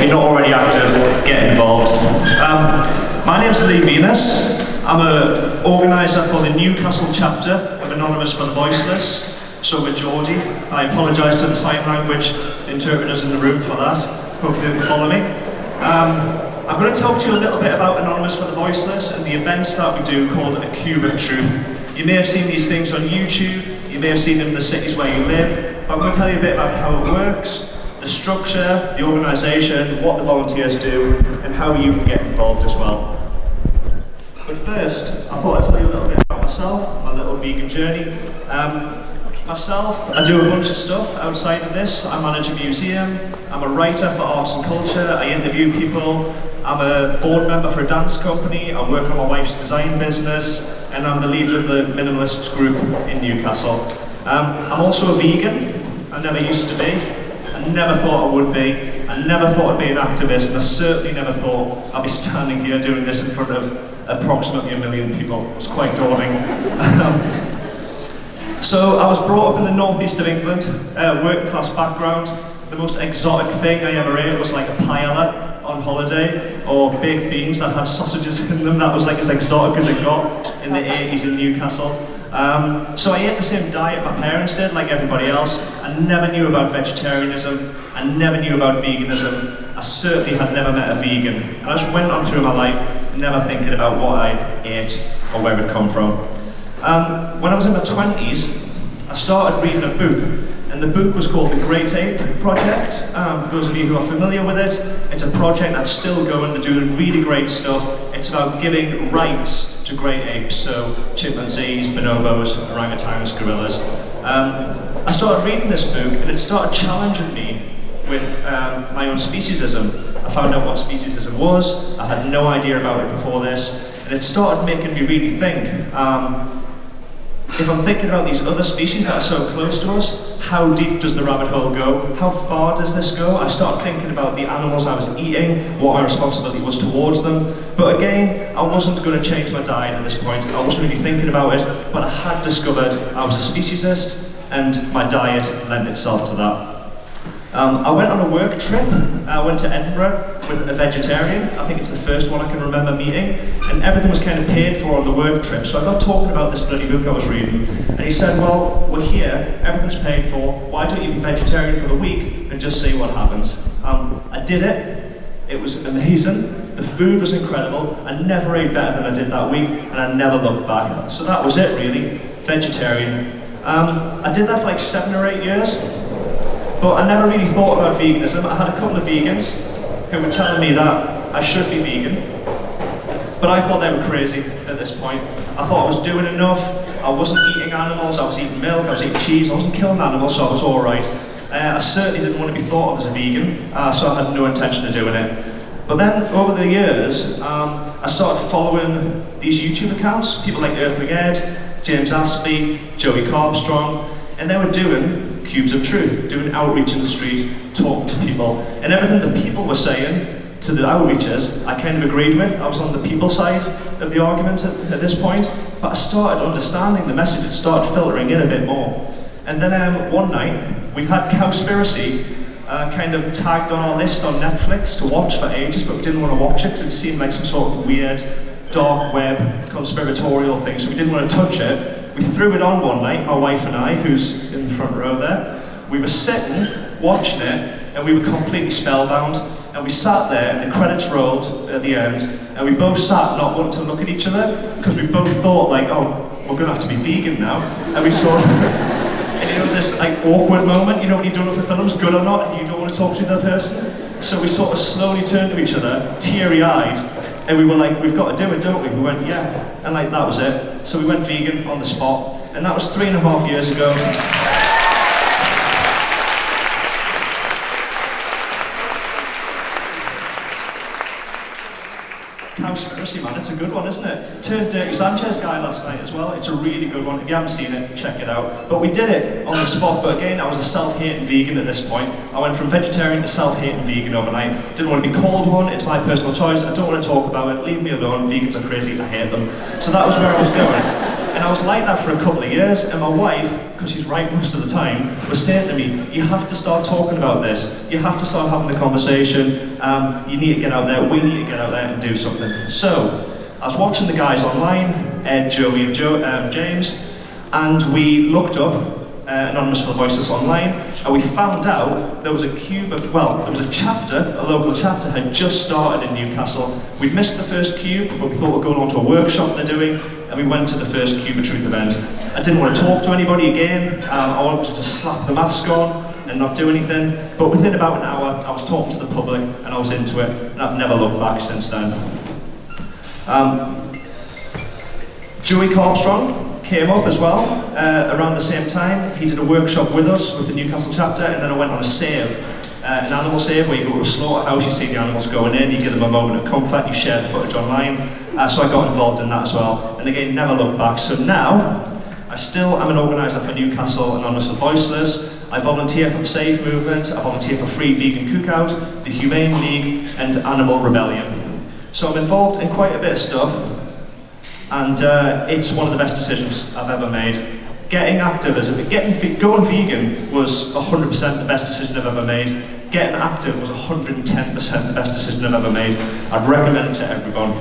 you're not already active, get involved. My name's Lee Venus. I'm an organiser for the Newcastle chapter of Anonymous for the Voiceless. So we're Geordie. I apologise to the sign language interpreters in the room for that. Hopefully they can follow me. I'm going to talk to you a little bit about Anonymous for the Voiceless and the events that we do called A Cube of Truth. You may have seen these things on YouTube, you may have seen them in the cities where you live, but I'm going to tell you a bit about how it works, the structure, the organisation, what the volunteers do, and how you can get involved as well. But first, I thought I'd tell you a little bit about myself, my little vegan journey. Myself, I do a bunch of stuff outside of this. I manage a museum, I'm a writer for arts and culture, I interview people, I'm a board member for a dance company, I work on my wife's design business, and I'm the leader of the Minimalists group in Newcastle. I'm also a vegan. I never used to be. I never thought I would be. I never thought I'd be an activist, and I certainly never thought I'd be standing here doing this in front of approximately 1 million people. It's quite daunting. So I was brought up in the northeast of England, working class background. The most exotic thing I ever ate was like a paella on holiday, or baked beans that had sausages in them. That was like as exotic as it got in the 80s in Newcastle. So I ate the same diet my parents did, like everybody else. I never knew about vegetarianism, I never knew about veganism. I certainly had never met a vegan. And I just went on through my life, never thinking about what I ate or where it come from. When I was in my 20s, I started reading a book, and the book was called The Great Ape Project. Those of you who are familiar with it, it's a project that's still going, they're doing really great stuff. It's about giving rights to great apes, so chimpanzees, bonobos, orangutans, gorillas. I started reading this book, and it started challenging me with my own speciesism. I found out what speciesism was, I had no idea about it before this, and it started making me really think. If I'm thinking about these other species that are so close to us, how deep does the rabbit hole go? How far does this go? I started thinking about the animals I was eating, what my responsibility was towards them. But again, I wasn't going to change my diet at this point. I wasn't really thinking about it, but I had discovered I was a speciesist, and my diet lent itself to that. I went on a work trip. I went to Edinburgh with a vegetarian. I think it's the first one I can remember meeting. And everything was kind of paid for on the work trip. So I got talking about this bloody book I was reading. And he said, well, we're here, everything's paid for. Why don't you be vegetarian for the week and just see what happens? I did it. It was amazing. The food was incredible. I never ate better than I did that week. And I never looked back. So that was it, really. Vegetarian. I did that for like 7 or 8 years. But I never really thought about veganism. I had a couple of vegans who were telling me that I should be vegan. But I thought they were crazy at this point. I thought I was doing enough. I wasn't eating animals, I was eating milk, I was eating cheese, I wasn't killing animals, so I was alright. I certainly didn't want to be thought of as a vegan, so I had no intention of doing it. But then, over the years, I started following these YouTube accounts, people like Earthling Ed, James Aspey, Joey Carbstrong, and they were doing cubes of truth, doing outreach in the street, talking to people. And everything the people were saying to the outreachers, I kind of agreed with. I was on the people side of the argument at this point, but I started understanding the message, it started filtering in a bit more. And then one night, we'd had Cowspiracy kind of tagged on our list on Netflix to watch for ages, but we didn't want to watch it because it seemed like some sort of weird, dark web, conspiratorial thing, so we didn't want to touch it. We threw it on one night, my wife and I, who's in the front row there. We were sitting, watching it, and we were completely spellbound. And we sat there, and the credits rolled at the end, and we both sat not wanting to look at each other, because we both thought, like, oh, we're going to have to be vegan now. And we sort of, and you know, this like awkward moment, you know, when you don't know if the film's good or not, and you don't want to talk to the other person. So we sort of slowly turned to each other, teary-eyed, and we were like, we've got to do it, don't we? We went, yeah. And like, that was it. So we went vegan on the spot. And that was 3.5 years ago. Cowspiracy, man, it's a good one, isn't it? Turned Dirty Sanchez guy last night as well. It's a really good one. If you haven't seen it, check it out. But we did it on the spot, but again, I was a self-hating vegan at this point. I went from vegetarian to self-hating vegan overnight. Didn't want to be called one, it's my personal choice. I don't want to talk about it, leave me alone. Vegans are crazy, I hate them. So that was where I was going. And I was like that for a couple of years, and my wife, because she's right most of the time, was saying to me, you have to start talking about this. You have to start having the conversation. You need to get out there. We need to get out there and do something. So, I was watching the guys online, Ed, Joey, and James, and we looked up Anonymous for the Voiceless online, and we found out there was a there was a chapter, a local chapter had just started in Newcastle. We'd missed the first Cube, but we thought we'd go along to a workshop they're doing, and we went to the first Cube of Truth event. I didn't want to talk to anybody again. I wanted to just slap the mask on and not do anything, but within about an hour I was talking to the public and I was into it, and I've never looked back since then. Joey Carpstrong came up as well around the same time. He did a workshop with us with the Newcastle chapter, and then I went on a save, an animal save where you go to a slaughterhouse, you see the animals going in, you give them a moment of comfort, you share the footage online. So I got involved in that as well, and again, never looked back. So now, I still am an organiser for Newcastle Anonymous for Voiceless. I volunteer for the Save Movement, I volunteer for Free Vegan Cookout, the Humane League, and Animal Rebellion. So I'm involved in quite a bit of stuff, and it's one of the best decisions I've ever made. Getting activism, going vegan was 100% the best decision I've ever made. Getting active was 110% the best decision I've ever made. I'd recommend it to everyone.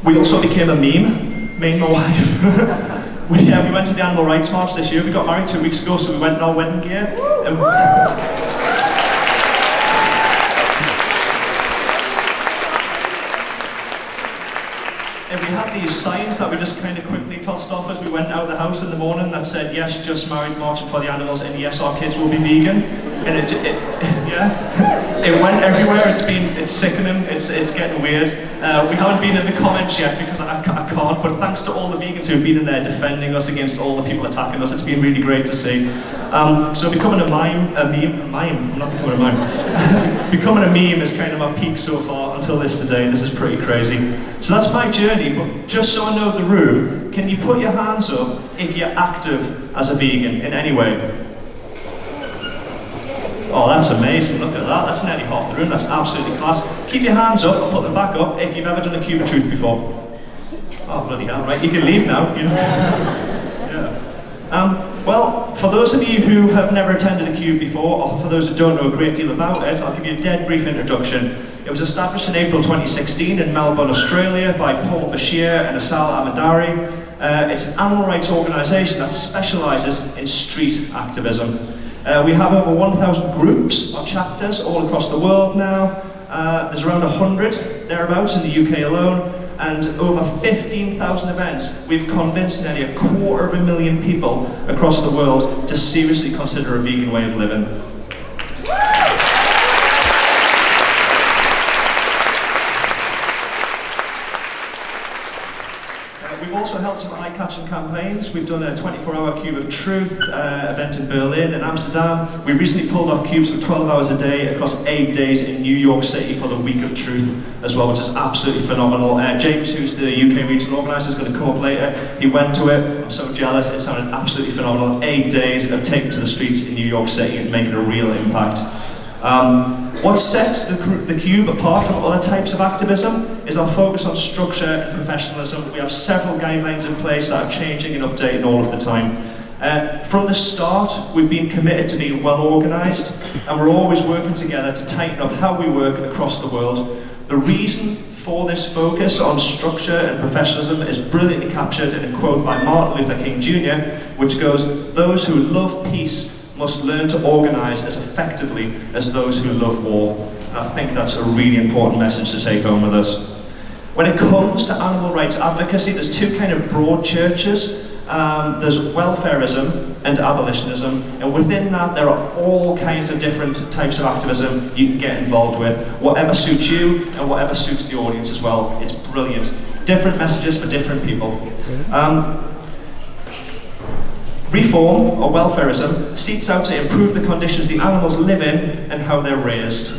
We also became a meme, me and my wife. we went to the Animal Rights March this year. We got married 2 weeks ago, so we went in our wedding gear. And we had these signs that we just kind of quickly tossed off as we went out of the house in the morning that said, yes, just married, marching for the animals, and yes, our kids will be vegan. And it went everywhere. It's sickening. It's getting weird. We haven't been in the comments yet because I can't, but thanks to all the vegans who've been in there defending us against all the people attacking us. It's been really great to see. So becoming a meme, I'm not becoming a mime. Becoming a meme is kind of my peak so far until this today. This is pretty crazy. So that's my journey, but just so I know the room, can you put your hands up if you're active as a vegan in any way? Oh, that's amazing, look at that, that's nearly half the room, that's absolutely class. Keep your hands up, I'll put them back up if you've ever done a Cube of Truth before. Oh, bloody hell, right, you can leave now. You know? Yeah. Well, for those of you who have never attended a Cube before, or for those who don't know a great deal about it, I'll give you a dead brief introduction. It was established in April 2016 in Melbourne, Australia by Paul Bashir and Asal Amadari. It's an animal rights organisation that specialises in street activism. We have over 1,000 groups or chapters all across the world now. There's around 100 thereabouts in the UK alone, and over 15,000 events. We've convinced nearly 250,000 people across the world to seriously consider a vegan way of living. We've also held some eye-catching campaigns. We've done a 24-hour Cube of Truth event in Berlin and Amsterdam. We recently pulled off cubes for 12 hours a day across 8 days in New York City for the Week of Truth as well, which is absolutely phenomenal. James, who's the UK regional organiser, is going to come up later. He went to it. I'm so jealous. It sounded absolutely phenomenal. 8 days of taking to the streets in New York City and making a real impact. What sets the Cube apart from other types of activism is our focus on structure and professionalism. We have several guidelines in place that are changing and updating all of the time. From the start, we've been committed to being well organised, and we're always working together to tighten up how we work across the world. The reason for this focus on structure and professionalism is brilliantly captured in a quote by Martin Luther King Jr., which goes, "Those who love peace must learn to organise as effectively as those who love war." And I think that's a really important message to take home with us. When it comes to animal rights advocacy, there's two kind of broad churches. There's welfareism and abolitionism, and within that there are all kinds of different types of activism you can get involved with, whatever suits you and whatever suits the audience as well. It's brilliant. Different messages for different people. Reform, or welfareism, seeks out to improve the conditions the animals live in and how they're raised.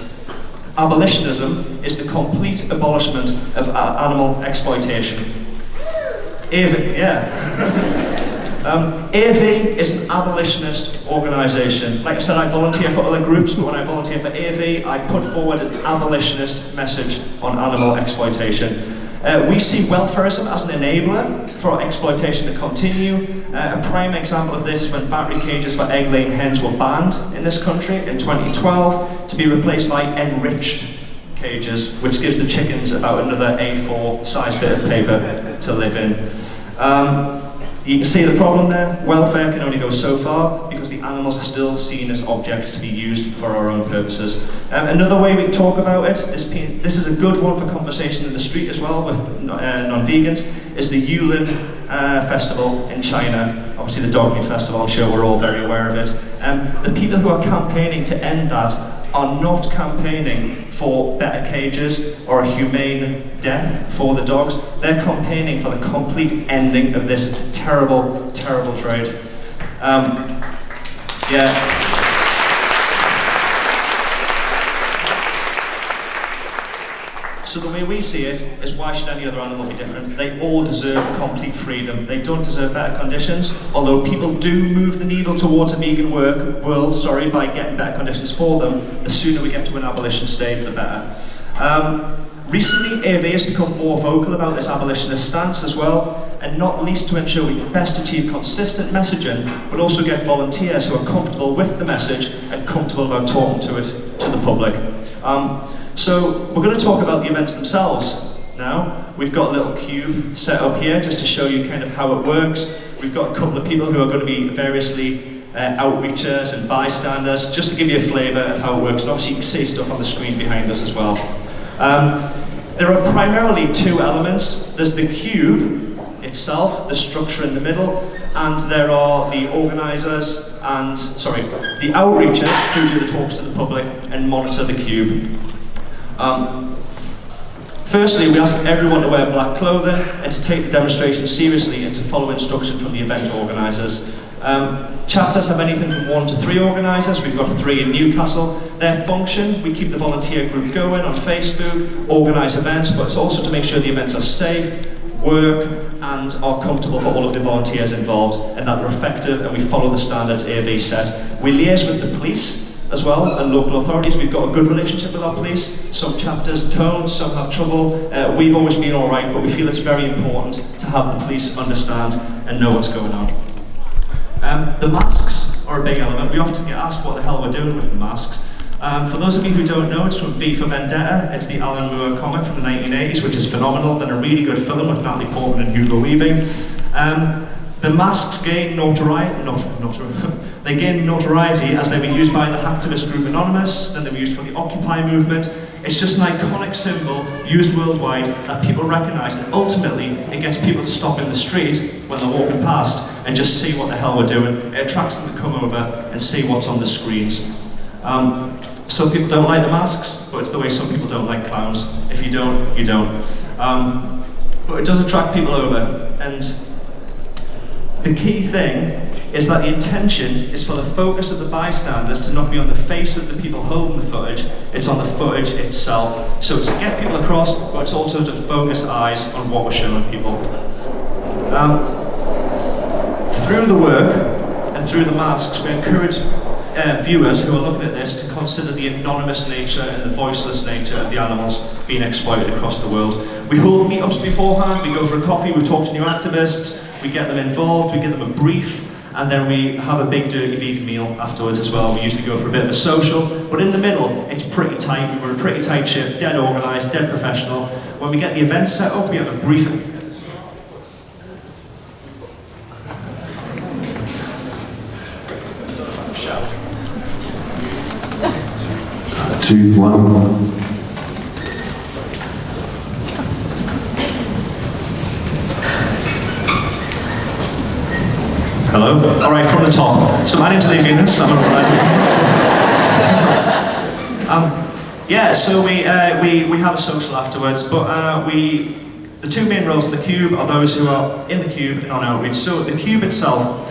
Abolitionism is the complete abolishment of animal exploitation. AV, AV is an abolitionist organisation. Like I said, I volunteer for other groups, but when I volunteer for AV, I put forward an abolitionist message on animal exploitation. We see welfareism as an enabler for exploitation to continue. A prime example of this is when battery cages for egg-laying hens were banned in this country in 2012 to be replaced by enriched cages, which gives the chickens about another A4 size bit of paper to live in. You can see the problem there. Welfare can only go so far because the animals are still seen as objects to be used for our own purposes. Another way we talk about it, this is a good one for conversation in the street as well with non-vegans, is the Yulin festival in China. Obviously the dog meat festival, I'm sure we're all very aware of it. The people who are campaigning to end that are not campaigning for better cages or a humane death for the dogs. They're campaigning for the complete ending of this terrible, terrible trade. So the way we see it is, why should any other animal be different? They all deserve complete freedom. They don't deserve better conditions, although people do move the needle towards a vegan world by getting better conditions for them. The sooner we get to an abolition state, the better. Recently, AV has become more vocal about this abolitionist stance as well, and not least to ensure we can best achieve consistent messaging, but also get volunteers who are comfortable with the message and comfortable about talking to it to the public. So we're going to talk about the events themselves now. We've got a little cube set up here just to show you kind of how it works. We've got a couple of people who are going to be variously outreachers and bystanders, just to give you a flavour of how it works. And obviously you can see stuff on the screen behind us as well. There are primarily two elements. There's the cube itself, the structure in the middle, and there are the organisers and, the outreachers who do the talks to the public and monitor the cube. Firstly, we ask everyone to wear black clothing and to take the demonstration seriously and to follow instruction from the event organisers. Chapters have anything from 1 to 3 organisers. We've got 3 in Newcastle. Their function, we keep the volunteer group going on Facebook, organise events, but it's also to make sure the events are safe, work, and are comfortable for all of the volunteers involved, and that they're effective and we follow the standards AV set. We liaise with the police as well, and local authorities. We've got a good relationship with our police. Some chapters don't, some have trouble. We've always been all right, but we feel it's very important to have the police understand and know what's going on. The masks are a big element. We often get asked what the hell we're doing with the masks. For those of you who don't know, it's from V for Vendetta. It's the Alan Moore comic from the 1980s, which is phenomenal. Then a really good film with Natalie Portman and Hugo Weaving. The masks gain notoriety, they gain notoriety as they were used by the activist group Anonymous, then they were used for the Occupy movement. It's just an iconic symbol used worldwide that people recognise, and ultimately it gets people to stop in the street when they're walking past and just see what the hell we're doing. It attracts them to come over and see what's on the screens. Some people don't like the masks, but it's the way some people don't like clowns. If you don't, you don't. But it does attract people over, and the key thing is that the intention is for the focus of the bystanders to not be on the face of the people holding the footage, it's on the footage itself. So it's to get people across, but it's also to focus eyes on what we're showing people. Through the work and through the masks, we encourage viewers who are looking at this to consider the anonymous nature and the voiceless nature of the animals being exploited across the world. We hold meetups beforehand, we go for a coffee, we talk to new activists, we get them involved, we give them a brief, and then we have a big dirty vegan meal afterwards as well. We usually go for a bit of a social, but in the middle, it's pretty tight. We're a pretty tight ship, dead organised, dead professional. When we get the event set up, we have a briefing. 2, 1. Hello? Alright, from the top. So my name's Lee Venus, I'm so we have a social afterwards, but the two main roles in the cube are those who are in the cube and on outreach. So the cube itself,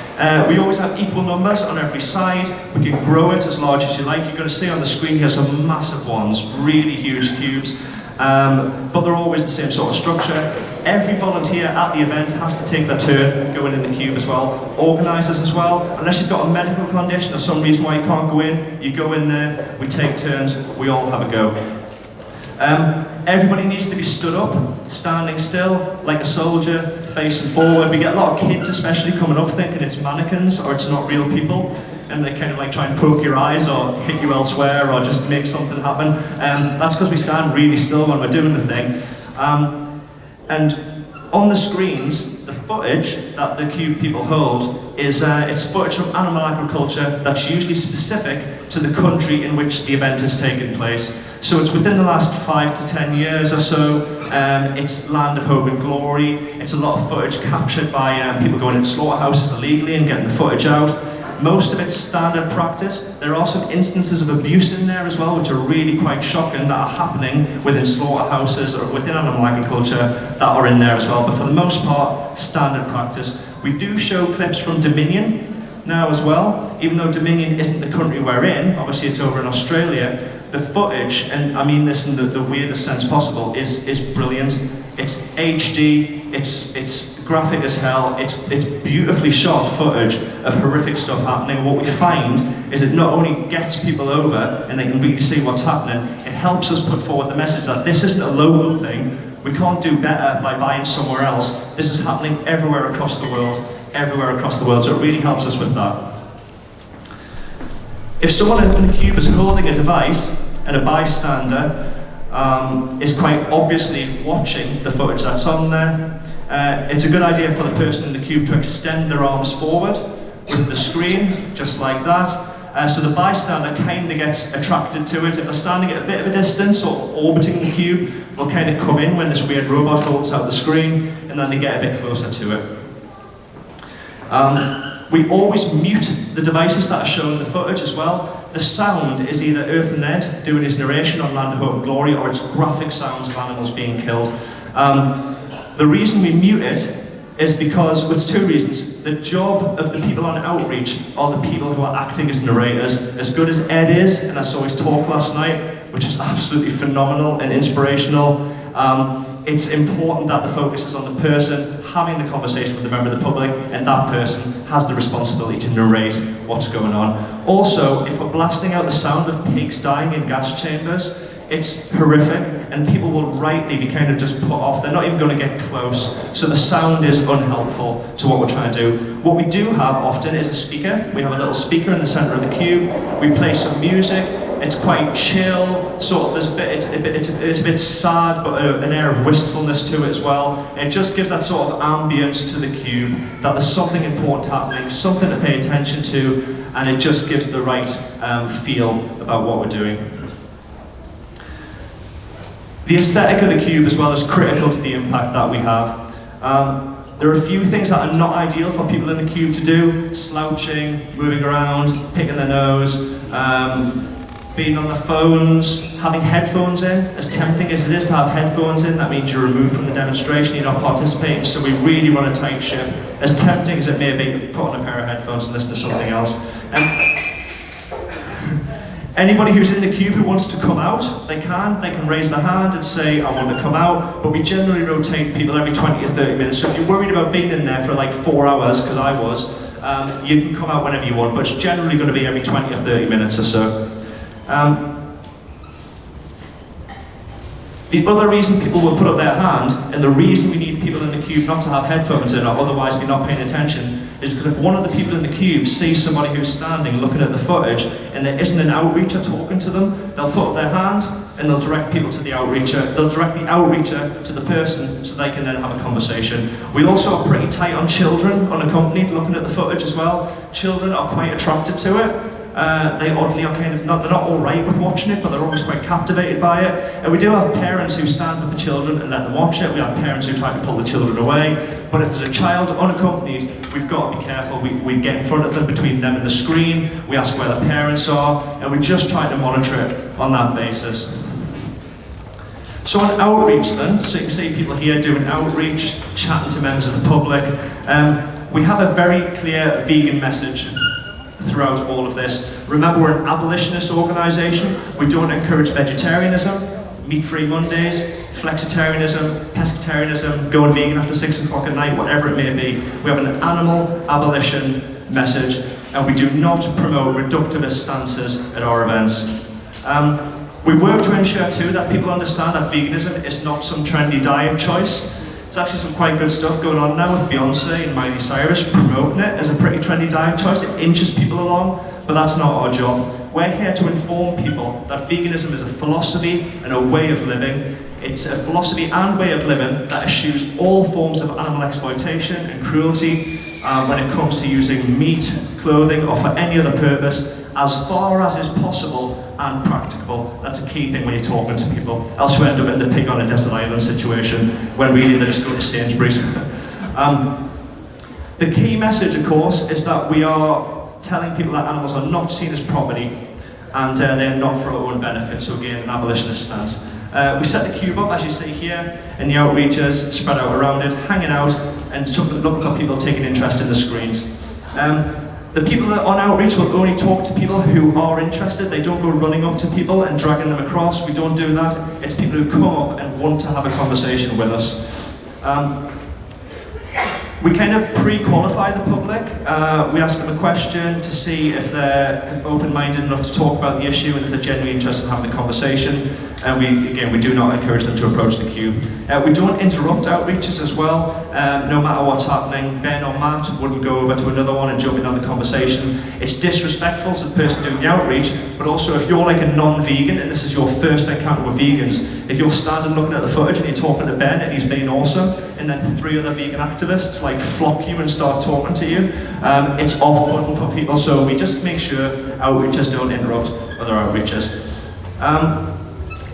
we always have equal numbers on every side. We can grow it as large as you like. You're going to see on the screen here some massive ones, really huge cubes, but they're always the same sort of structure. Every volunteer at the event has to take their turn going in the cube as well. Organisers as well. Unless you've got a medical condition or some reason why you can't go in, you go in there, we take turns, we all have a go. Everybody needs to be stood up, standing still, like a soldier, facing forward. We get a lot of kids especially coming up thinking it's mannequins or it's not real people, and they kind of like try and poke your eyes or hit you elsewhere or just make something happen. That's because we stand really still when we're doing the thing. And on the screens, the footage that the Cube people hold is it's footage from animal agriculture that's usually specific to the country in which the event has taken place. So it's within the last 5 to 10 years or so. It's land of hope and glory. It's a lot of footage captured by people going into slaughterhouses illegally and getting the footage out. Most of it's standard practice. There are some instances of abuse in there as well, which are really quite shocking, that are happening within slaughterhouses or within animal agriculture that are in there as well. But for the most part, standard practice. We do show clips from Dominion now as well, even though Dominion isn't the country we're in. Obviously it's over in Australia. The footage, and I mean this in the weirdest sense possible, is brilliant. It's HD, it's graphic as hell, it's beautifully shot footage of horrific stuff happening. What we find is it not only gets people over and they can really see what's happening, it helps us put forward the message that this isn't a local thing. We can't do better by buying somewhere else. This is happening everywhere across the world, so it really helps us with that. If someone in the Cube is holding a device and a bystander is quite obviously watching the footage that's on there, it's a good idea for the person in the Cube to extend their arms forward with the screen, just like that. So the bystander kind of gets attracted to it. If they're standing at a bit of a distance or orbiting the Cube, they'll kind of come in when this weird robot holds out the screen, and then they get a bit closer to it. We always mute the devices that are shown in the footage as well. The sound is either Earth and Ned doing his narration on Land of Hope and Glory, or it's graphic sounds of animals being killed. The reason we mute it is because, well, it's two reasons. The job of the people on outreach are the people who are acting as narrators. As good as Ed is, and I saw his talk last night, which was absolutely phenomenal and inspirational, it's important that the focus is on the person having the conversation with the member of the public, and that person has the responsibility to narrate what's going on. Also, if we're blasting out the sound of pigs dying in gas chambers, it's horrific, and people will rightly be kind of just put off. They're not even going to get close. So the sound is unhelpful to what we're trying to do. What we do have often is a speaker. We have a little speaker in the center of the Cube. We play some music. It's quite chill, sort of. It's a bit sad, but an air of wistfulness to it as well. It just gives that sort of ambience to the Cube, that there's something important happening, something to pay attention to, and it just gives the right feel about what we're doing. The aesthetic of the Cube as well is critical to the impact that we have. There are a few things that are not ideal for people in the Cube to do: slouching, moving around, picking their nose, being on their phones, having headphones in. As tempting as it is to have headphones in, that means you're removed from the demonstration, you're not participating, so we really run a tight ship. As tempting as it may be to put on a pair of headphones and listen to something else. Anybody who's in the Cube who wants to come out, they can raise their hand and say, I want to come out, but we generally rotate people every 20 or 30 minutes. So if you're worried about being in there for like 4 hours, because I was, you can come out whenever you want, but it's generally going to be every 20 or 30 minutes or so. The other reason people will put up their hand, and the reason we need people in the Cube not to have headphones in, or otherwise be not paying attention, is because if one of the people in the Cube sees somebody who's standing looking at the footage and there isn't an outreacher talking to them, they'll put up their hand and they'll direct people to the outreacher. They'll direct the outreacher to the person so they can then have a conversation. We also are pretty tight on children unaccompanied looking at the footage as well. Children are quite attracted to it. They oddly are kind of not, they're not all right with watching it, but they're always quite captivated by it. And we do have parents who stand with the children and let them watch it. We have parents who try to pull the children away. But if there's a child unaccompanied, we've got to be careful. We get in front of them, between them and the screen. We ask where the parents are, and we just try to monitor it on that basis. So on outreach then, so you can see people here doing outreach, chatting to members of the public. We have a very clear vegan message throughout all of this. Remember, we're an abolitionist organisation. We don't encourage vegetarianism, meat-free Mondays, flexitarianism, pescatarianism, going vegan after 6 o'clock at night, whatever it may be. We have an animal abolition message, and we do not promote reductivist stances at our events. We work to ensure too that people understand that veganism is not some trendy diet choice. There's actually some quite good stuff going on now with Beyonce and Miley Cyrus promoting it as a pretty trendy diet choice. It inches people along, but that's not our job. We're here to inform people that veganism is a philosophy and a way of living. It's a philosophy and way of living that eschews all forms of animal exploitation and cruelty when it comes to using meat, clothing, or for any other purpose, as far as is possible and practicable. That's a key thing when you're talking to people. Else you end up in the pig on a desert island situation when really they're just going to Sainsbury's. The key message, of course, is that we are telling people that animals are not seen as property and they're not for our own benefit, so again, an abolitionist stance. We set the cube up, as you see here, and the outreachers spread out around it, hanging out, and looking for people taking interest in the screens. The people that are on outreach will only talk to people who are interested. They don't go running up to people and dragging them across. We don't do that. It's people who come up and want to have a conversation with us. We kind of pre-qualify the public. We ask them a question to see if they're open-minded enough to talk about the issue and if they're genuinely interested in having the conversation. And we do not encourage them to approach the cube. We don't interrupt outreaches as well. No matter what's happening, Ben or Matt wouldn't go over to another one and jump in on the conversation. It's disrespectful to the person doing the outreach, but also if you're like a non-vegan and this is your first encounter with vegans, if you're standing looking at the footage and you're talking to Ben and he's being awesome, and then 3 other vegan activists like flock you and start talking to you, it's off-putting for people, so we just make sure outreachers don't interrupt other outreachers.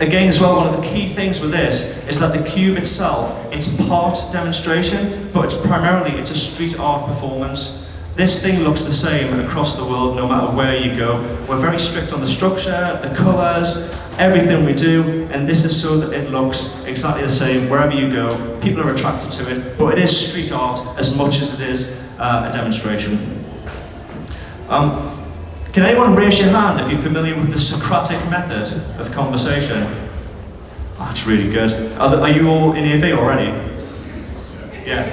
Again as well, one of the key things with this is that the cube itself, it's part demonstration, but it's a street art performance. This thing looks the same across the world no matter where you go. We're very strict on the structure, the colours, everything we do, and this is so that it looks exactly the same wherever you go. People are attracted to it, but it is street art as much as it is a demonstration. Can anyone raise your hand if you're familiar with the Socratic method of conversation? Oh, that's really good. Are you all in AV already? Yeah.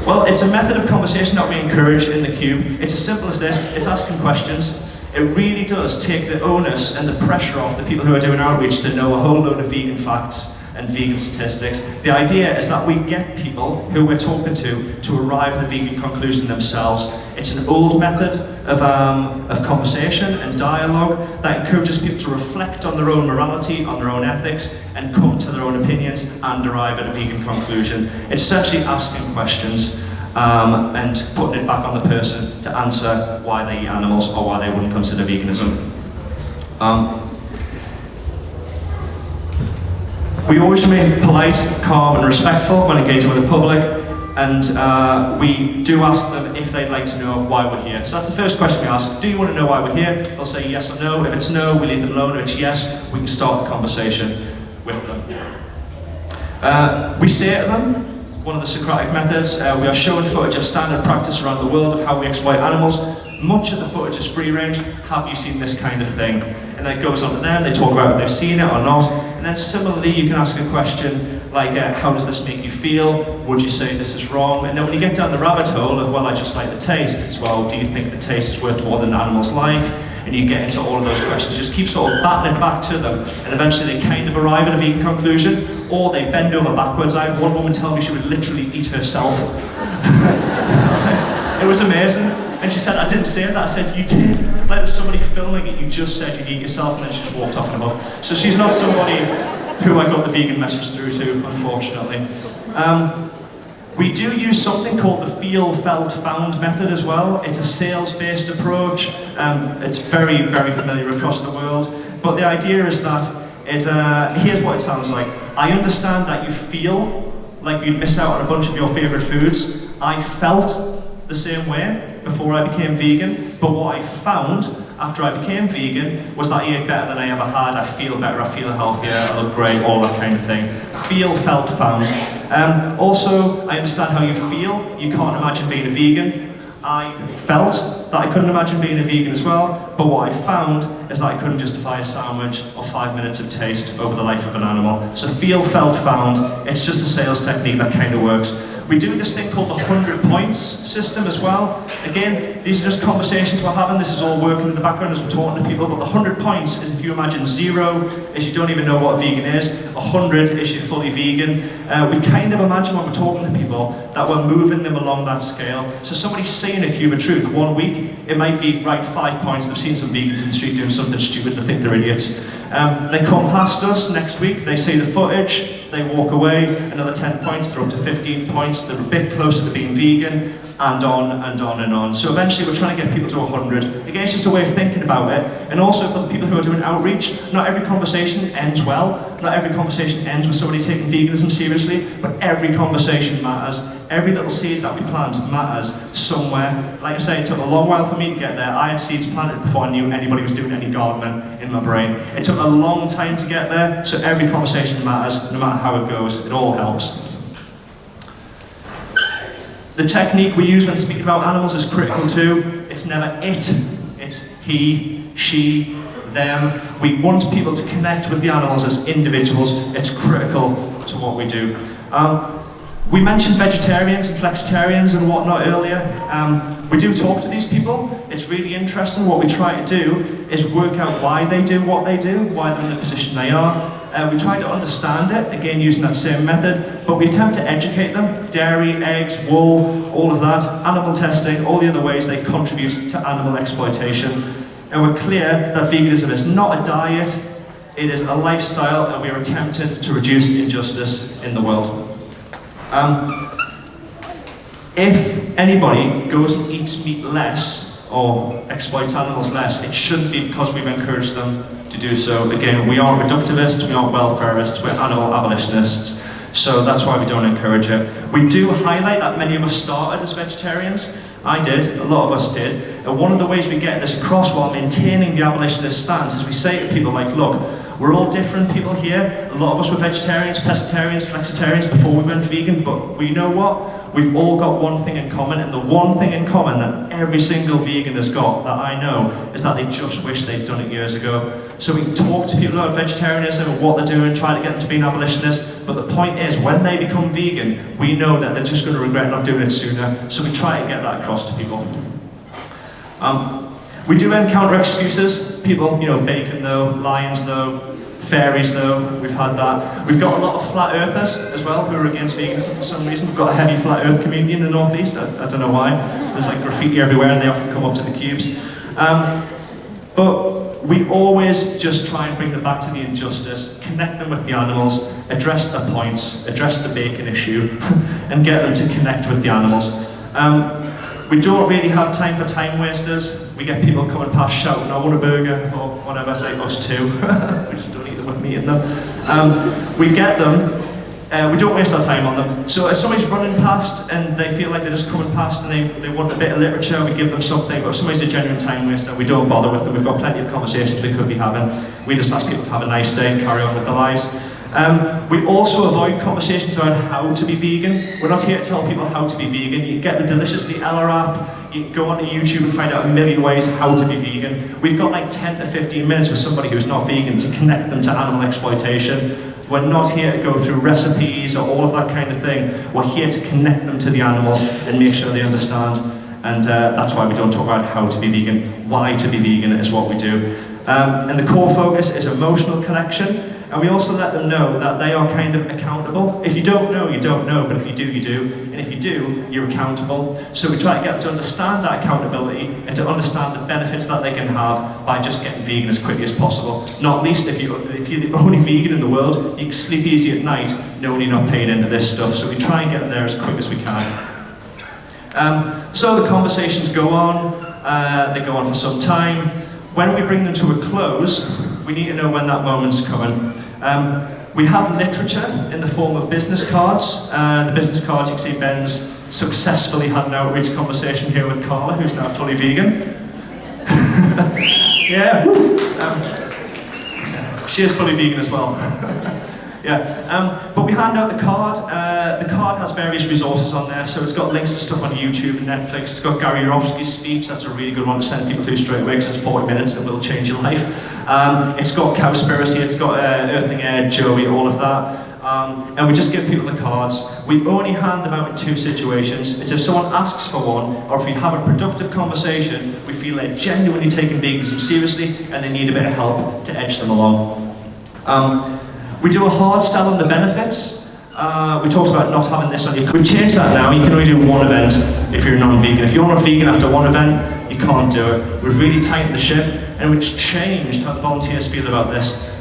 Well, it's a method of conversation that we encourage in the cube. It's as simple as this. It's asking questions. It really does take the onus and the pressure off the people who are doing outreach to know a whole load of vegan facts and vegan statistics. The idea is that we get people who we're talking to arrive at a vegan conclusion themselves. It's an old method of conversation and dialogue that encourages people to reflect on their own morality, on their own ethics, and come to their own opinions and arrive at a vegan conclusion. It's essentially asking questions and putting it back on the person to answer why they eat animals or why they wouldn't consider veganism. We always remain polite, calm and respectful when engaging with the public, and we do ask them if they'd like to know why we're here. So that's the first question we ask. Do you want to know why we're here? They'll say yes or no. If it's no, we leave them alone. If it's yes, we can start the conversation with them. We say to them, one of the Socratic methods, we are showing footage of standard practice around the world of how we exploit animals. Much of the footage is free range. Have you seen this kind of thing? And then it goes on to them, they talk about if they've seen it or not. And then similarly, you can ask a question like, how does this make you feel? Would you say this is wrong? And then when you get down the rabbit hole of, well, I just like the taste, it's, well, do you think the taste is worth more than an animal's life? And you get into all of those questions, just keep sort of battling it back to them, and eventually they kind of arrive at a vegan conclusion, or they bend over backwards. I had one woman tell me she would literally eat herself. It was amazing. And she said, I didn't say that. I said, you did. Like there's somebody filming it, you just said you'd eat yourself, and then she just walked off and above. So she's not somebody who I got the vegan message through to, unfortunately. We do use something called the feel, felt, found method as well. It's a sales-based approach. It's very, very familiar across the world. But the idea is that here's what it sounds like. I understand that you feel like you'd miss out on a bunch of your favorite foods. I felt the same way before I became vegan, but what I found after I became vegan was that I ate better than I ever had. I feel better, I feel healthier, I look great, all that kind of thing. Feel, felt, found. Also, I understand how you feel. You can't imagine being a vegan. I felt that I couldn't imagine being a vegan as well, but what I found is that I couldn't justify a sandwich or 5 minutes of taste over the life of an animal. So feel, felt, found, it's just a sales technique that kind of works. We do this thing called the 100 points system as well. Again, these are just conversations we're having. This is all working in the background as we're talking to people. But the 100 points is, if you imagine 0 is you don't even know what a vegan is, 100 is you're fully vegan. We kind of imagine when we're talking to people that we're moving them along that scale. So somebody's saying a cube of truth one week, it might be, right, 5 points. They've seen some vegans in the street doing something stupid, they think they're idiots. They come past us next week, they see the footage, they walk away, another 10 points, they're up to 15 points, they're a bit closer to being vegan, and on and on and on. So eventually we're trying to get people to 100. Again, it's just a way of thinking about it. And also for the people who are doing outreach, not every conversation ends well. Not every conversation ends with somebody taking veganism seriously, but every conversation matters. Every little seed that we plant matters somewhere. Like I say, it took a long while for me to get there. I had seeds planted before I knew anybody was doing any gardening in my brain. It took a long time to get there, so every conversation matters, no matter how it goes. It all helps. The technique we use when speaking about animals is critical too. It's never it, it's he, she, them. We want people to connect with the animals as individuals. It's critical to what we do. We mentioned vegetarians and flexitarians and whatnot earlier. We do talk to these people. It's really interesting. What we try to do is work out why they do what they do, why they're in the position they are. We try to understand it, again using that same method, but we attempt to educate them. Dairy, eggs, wool, all of that, animal testing, all the other ways they contribute to animal exploitation. And we're clear that veganism is not a diet, it is a lifestyle, and we are attempting to reduce injustice in the world. If anybody goes and eats meat less, or exploits animals less, it shouldn't be because we've encouraged them to do so. Again, we aren't reductivists, we aren't welfareists, we're animal abolitionists, so that's why we don't encourage it. We do highlight that many of us started as vegetarians. I did, a lot of us did, and one of the ways we get this across while maintaining the abolitionist stance is we say to people like, look, we're all different people here. A lot of us were vegetarians, pescatarians, flexitarians before we went vegan, but we know what? We've all got one thing in common, and the one thing in common that every single vegan has got, that I know, is that they just wish they'd done it years ago. So we can talk to people about vegetarianism and what they're doing, try to get them to be an abolitionist, but the point is, when they become vegan, we know that they're just going to regret not doing it sooner, so we try to get that across to people. We do encounter excuses. People, you know, bacon though, lions though, fairies though, we've had that. We've got a lot of flat earthers as well who are against veganism for some reason. We've got a heavy flat earth community in the northeast, I don't know why. There's like graffiti everywhere and they often come up to the cubes. But we always just try and bring them back to the injustice, connect them with the animals, address their points, address the bacon issue, and get them to connect with the animals. We don't really have time for time wasters. We get people coming past shouting, I want a burger, or whatever, I say, us too. We just don't eat them with meat in them. We get them, we don't waste our time on them. So if somebody's running past and they feel like they're just coming past and they want a bit of literature, we give them something, but if somebody's a genuine time waster, we don't bother with them. We've got plenty of conversations we could be having. We just ask people to have a nice day and carry on with their lives. We also avoid conversations around how to be vegan. We're not here to tell people how to be vegan. You can get the Deliciously Ella app, you can go onto YouTube and find out a million ways how to be vegan. We've got like 10 to 15 minutes with somebody who's not vegan to connect them to animal exploitation. We're not here to go through recipes or all of that kind of thing. We're here to connect them to the animals and make sure they understand. And that's why we don't talk about how to be vegan. Why to be vegan is what we do. And the core focus is emotional connection. And we also let them know that they are kind of accountable. If you don't know, you don't know, but if you do, you do. And if you do, you're accountable. So we try to get them to understand that accountability and to understand the benefits that they can have by just getting vegan as quickly as possible. Not least if you're the only vegan in the world, you can sleep easy at night knowing you're not paying into this stuff. So we try and get them there as quick as we can. So the conversations go on, they go on for some time. When we bring them to a close, we need to know when that moment's coming. We have literature in the form of business cards. The business cards, you can see Ben's successfully had an outreach conversation here with Carla, who's now fully vegan. Yeah, she is fully vegan as well. Yeah, but we hand out the card. The card has various resources on there, so it's got links to stuff on YouTube and Netflix. It's got Gary Yourofsky's speech. That's a really good one to send people to straight away because it's 40 minutes and it will change your life. It's got Cowspiracy, it's got Earthing Air, Joey, all of that. and we just give people the cards. We only hand them out in two situations. It's if someone asks for one, or if we have a productive conversation, we feel they're genuinely taking veganism seriously and they need a bit of help to edge them along. We do a hard sell on the benefits. We talked about not having this on your... We've changed that now. You can only do one event if you're non-vegan. If you're not vegan after one event, you can't do it. We've really tightened the ship, and we've changed how the volunteers feel about this.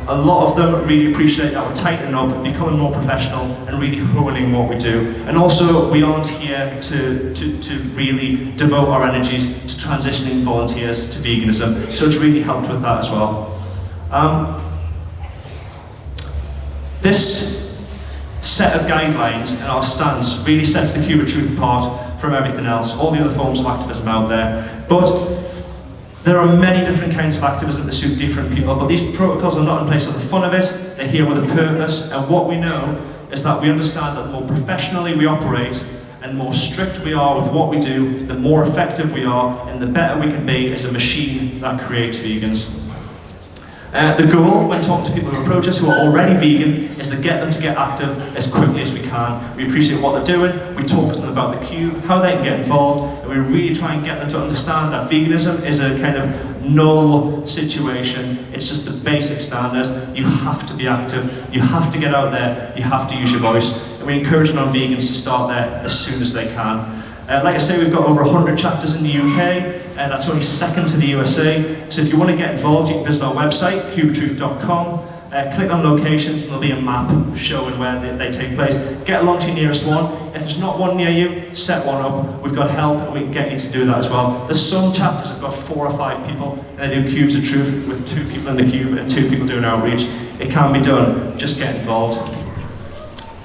A lot of them really appreciate that we're tightening up, becoming more professional, and really honing what we do. And also, we aren't here to really devote our energies to transitioning volunteers to veganism. So it's really helped with that as well. This set of guidelines and our stance really sets the Cube of Truth apart from everything else, all the other forms of activism out there. But there are many different kinds of activism that suit different people, but these protocols are not in place for the fun of it, they're here with a purpose, and what we know is that we understand that the more professionally we operate and the more strict we are with what we do, the more effective we are, and the better we can be as a machine that creates vegans. The goal when talking to people who approach us who are already vegan is to get them to get active as quickly as we can. We appreciate what they're doing, we talk to them about the Cube, how they can get involved, and we really try and get them to understand that veganism is a kind of null situation. It's just the basic standard. You have to be active, you have to get out there, you have to use your voice, and we encourage non-vegans to start there as soon as they can. Like I say, we've got over 100 chapters in the UK, and that's only second to the USA. So if you want to get involved, you can visit our website, cubetruth.com, click on locations, and there'll be a map showing where they take place. Get along to your nearest one. If there's not one near you, set one up. We've got help, and we can get you to do that as well. There's some chapters that have got 4 or 5 people, and they do Cubes of Truth with 2 people in the Cube and 2 people doing outreach. It can be done. Just get involved.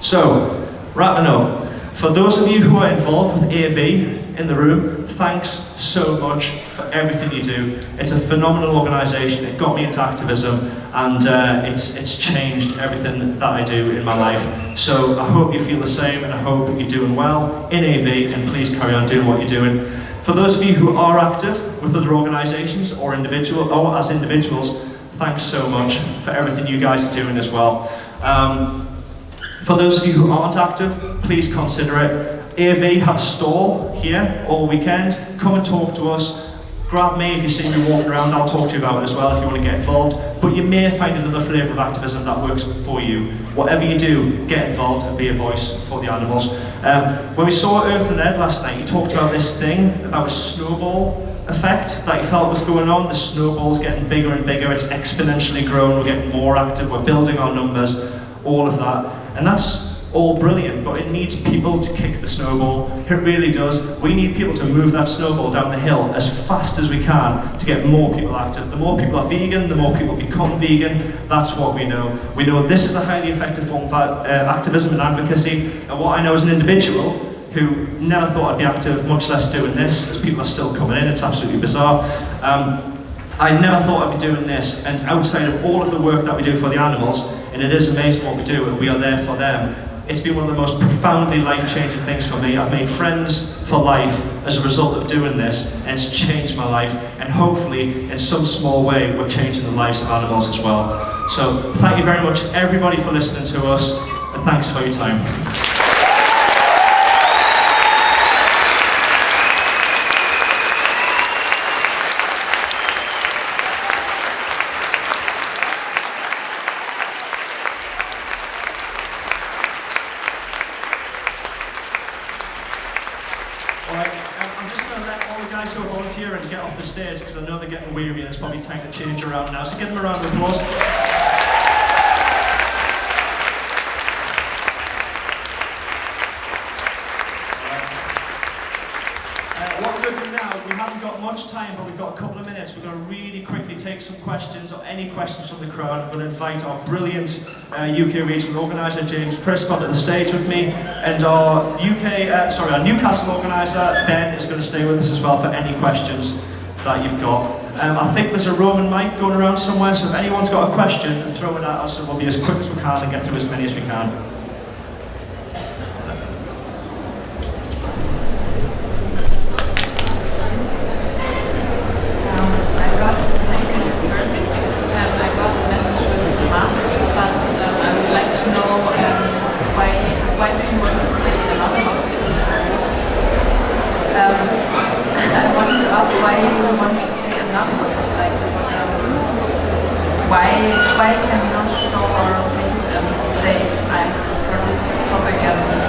So, wrapping up. For those of you who are involved with AV in the room, thanks so much for everything you do. It's a phenomenal organisation. It got me into activism, and it's changed everything that I do in my life. So I hope you feel the same, and I hope you're doing well in AV, and please carry on doing what you're doing. For those of you who are active with other organisations or as individuals, thanks so much for everything you guys are doing as well. For those of you who aren't active, please consider it. AV have a stall here all weekend. Come and talk to us. Grab me if you see me walking around. I'll talk to you about it as well if you want to get involved. But you may find another flavour of activism that works for you. Whatever you do, get involved and be a voice for the animals. When we saw Earth and Ed last night, you talked about this thing, about a snowball effect that you felt was going on. The snowball's getting bigger and bigger. It's exponentially grown. We're getting more active. We're building our numbers. All of that. And that's all brilliant, but it needs people to kick the snowball. It really does. We need people to move that snowball down the hill as fast as we can to get more people active. The more people are vegan, the more people become vegan. That's what we know. We know this is a highly effective form of activism and advocacy, and what I know as an individual who never thought I'd be active, much less doing this, as people are still coming in, it's absolutely bizarre. I never thought I'd be doing this, and outside of all of the work that we do for the animals, and it is amazing what we do, and we are there for them, it's been one of the most profoundly life-changing things for me. I've made friends for life as a result of doing this, and it's changed my life, and hopefully, in some small way, we're changing the lives of animals as well. So, thank you very much, everybody, for listening to us, and thanks for your time. And get off the stage because I know they're getting weary and it's probably time to change around now. So give them a round of applause. What we're going to do now, we haven't got much time, but we've got a couple of minutes. We're going to really quickly take some questions or any questions from the crowd. I'm going to invite our brilliant UK regional organiser, James Prescott, at the stage with me, and our our Newcastle organiser, Ben, is going to stay with us as well for any questions that you've got. I think there's a Roman mic going around somewhere, so if anyone's got a question, throw it at us and we'll be as quick as we can and get through as many as we can. I got the message with the mask, but I would like to why can we not show our face and say I'm for this topic and everything?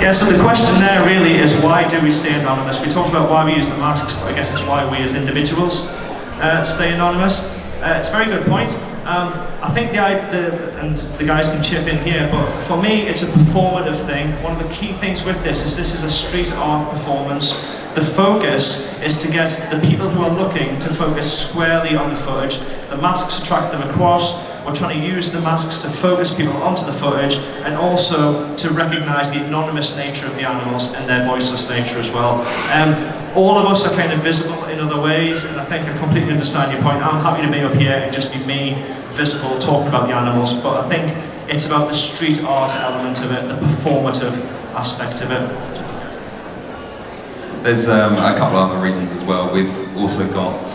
Yeah, so the question there really is, why do we stay anonymous? We talked about why we use the masks, but I guess it's why we as individuals stay anonymous. It's a very good point. I think and the guys can chip in here, but for me it's a performative thing. One of the key things with this is a street art performance. The focus is to get the people who are looking to focus squarely on the footage. The masks attract them across. We're trying to use the masks to focus people onto the footage and also to recognise the anonymous nature of the animals and their voiceless nature as well. All of us are kind of visible in other ways, and I think I completely understand your point. I'm happy to be up here and just be me, visible, talking about the animals, but I think it's about the street art element of it, the performative aspect of it. There's a couple of other reasons as well. We've also got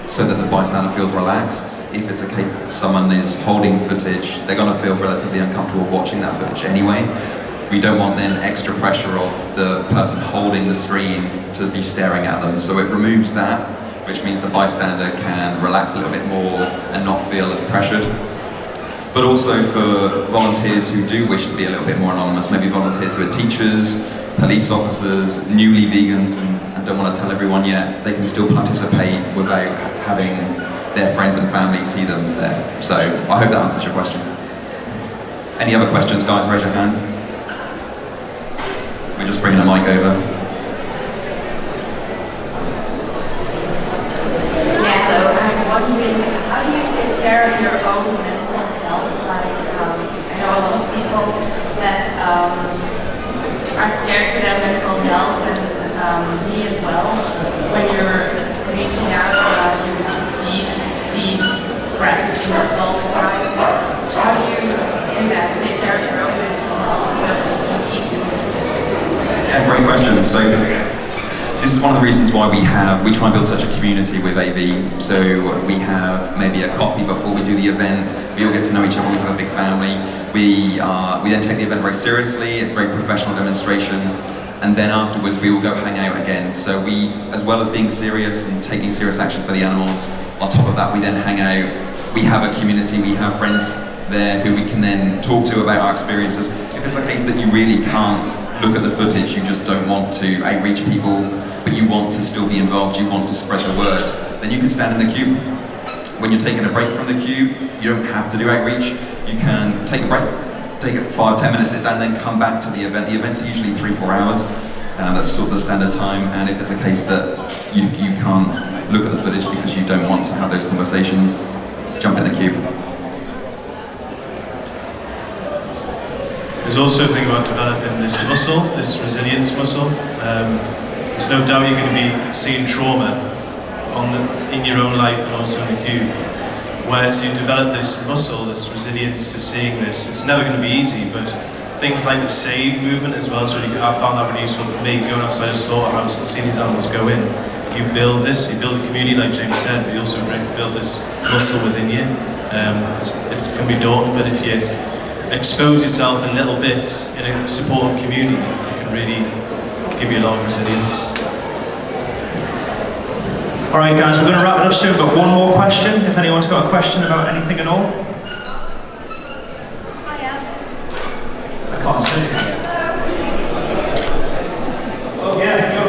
so that the bystander feels relaxed. If it's a case someone is holding footage, they're going to feel relatively uncomfortable watching that footage anyway. We don't want then extra pressure of the person holding the screen to be staring at them. So it removes that, which means the bystander can relax a little bit more and not feel as pressured. But also for volunteers who do wish to be a little bit more anonymous, maybe volunteers who are teachers, police officers, newly vegans and don't want to tell everyone yet, they can still participate without having their friends and family see them there. So I hope that answers your question. Any other questions, guys? Raise your hands. We're just bringing a mic over. Yeah, so I'm wondering, how do you take care of your own mental health? Like, I know a lot of people that are scared for their mental health, and me as well. When you're reaching out, you have to see these graphic images all the time. How do you do that? Take care of your own mental health so that you keep doing it? Yeah, great question. So this is one of the reasons why we try and build such a community with AV. So we have maybe a coffee before we do the event. We all get to know each other. We have a big family. We then take the event very seriously. It's a very professional demonstration. And then afterwards we all go hang out again. So we, as well as being serious and taking serious action for the animals, on top of that we then hang out. We have a community, we have friends there who we can then talk to about our experiences. If it's a case that you really can't look at the footage, you just don't want to outreach people, but you want to still be involved, you want to spread the word, then you can stand in the queue. When you're taking a break from the queue, you don't have to do outreach. You can take a break, take 5-10 minutes, sit down, then come back to the event. The event's usually 3-4 hours. That's sort of the standard time. And if it's a case that you can't look at the footage because you don't want to have those conversations, jump in the queue. There's also a thing about developing this muscle, this resilience muscle. There's no doubt you're going to be seeing trauma in your own life and also in the queue. Whereas you develop this muscle, this resilience to seeing this, it's never going to be easy, but things like the save movement as well, so I found that really useful for me, going outside a slaughterhouse and seeing these animals go in. You build this, you build a community like James said, but you also build this muscle within you. It can be daunting, but if you expose yourself a little bit in a supportive community, it can really give you a lot of resilience. Alright guys, we're going to wrap it up soon, but one more question, if anyone's got a question about anything at all. I can't see. Oh yeah, go.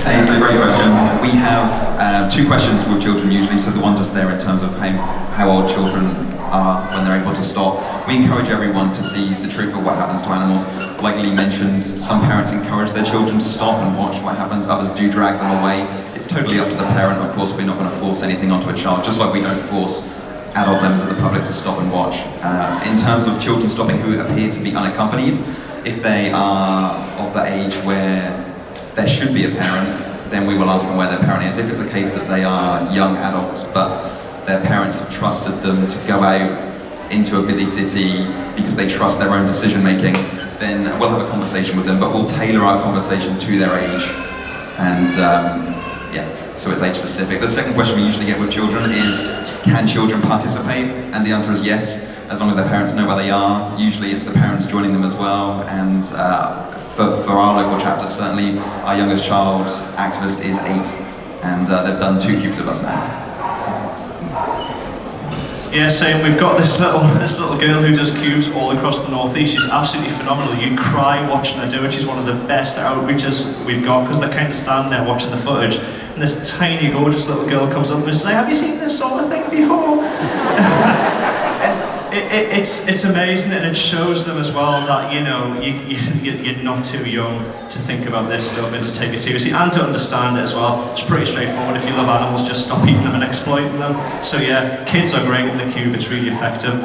Hey, it's a great question. We have two questions with children usually, so the one just there in terms of how old children are when they're able to stop. We encourage everyone to see the truth of what happens to animals. Like Lee mentioned, some parents encourage their children to stop and watch what happens, others do drag them away. It's totally up to the parent, of course. We're not going to force anything onto a child, just like we don't force adult members of the public to stop and watch. In terms of children stopping who appear to be unaccompanied, if they are of the age where there should be a parent, then we will ask them where their parent is. If it's a case that they are young adults, but their parents have trusted them to go out into a busy city because they trust their own decision making, then we'll have a conversation with them, but we'll tailor our conversation to their age. And yeah, so it's age specific. The second question we usually get with children is, can children participate? And the answer is yes, as long as their parents know where they are. Usually it's the parents joining them as well. And for our local chapter, certainly our youngest child, Activist, is 8, and they've done 2 cubes with us now. Yeah, same. We've got this little girl who does cubes all across the northeast. She's absolutely phenomenal. You'd cry watching her do it. She's one of the best outreachers we've got, because they're kind of standing there watching the footage, and this tiny, gorgeous little girl comes up and says, "Have you seen this sort of thing before?" It's amazing, and it shows them as well that, you know, you're not too young to think about this stuff and to take it seriously and to understand it as well. It's pretty straightforward. If you love animals, just stop eating them and exploiting them. So yeah, kids are great in the cube. It's really effective.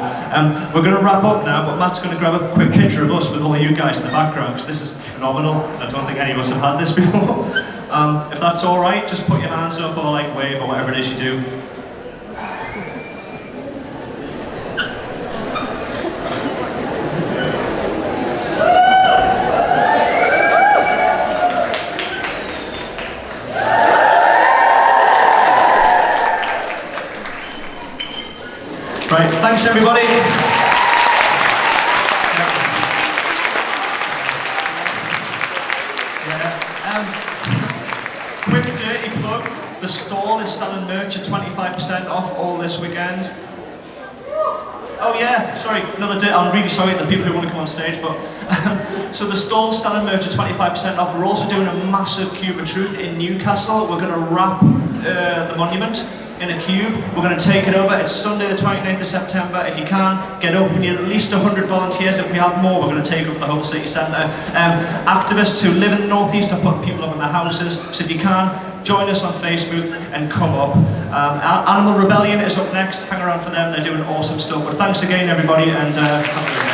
We're going to wrap up now, but Matt's going to grab a quick picture of us with all you guys in the background, because this is phenomenal. I don't think any of us have had this before. If that's all right, just put your hands up or like wave or whatever it is you do. Right, thanks everybody. Quick dirty plug, the stall is selling merch at 25% off all this weekend. Oh yeah, sorry, another day. I'm really sorry, the people who want to come on stage, but so the stall's selling merch at 25% off. We're also doing a massive Cube of Truth in Newcastle. We're going to wrap the monument in a cube. We're going to take it over. It's Sunday the 29th of September. If you can, get up. We need at least 100 volunteers. If we have more, we're going to take over the whole city centre. Activists who live in the northeast are putting people up in their houses. So if you can, join us on Facebook and come up. Animal Rebellion is up next. Hang around for them. They're doing awesome stuff. But thanks again, everybody, and have a good day.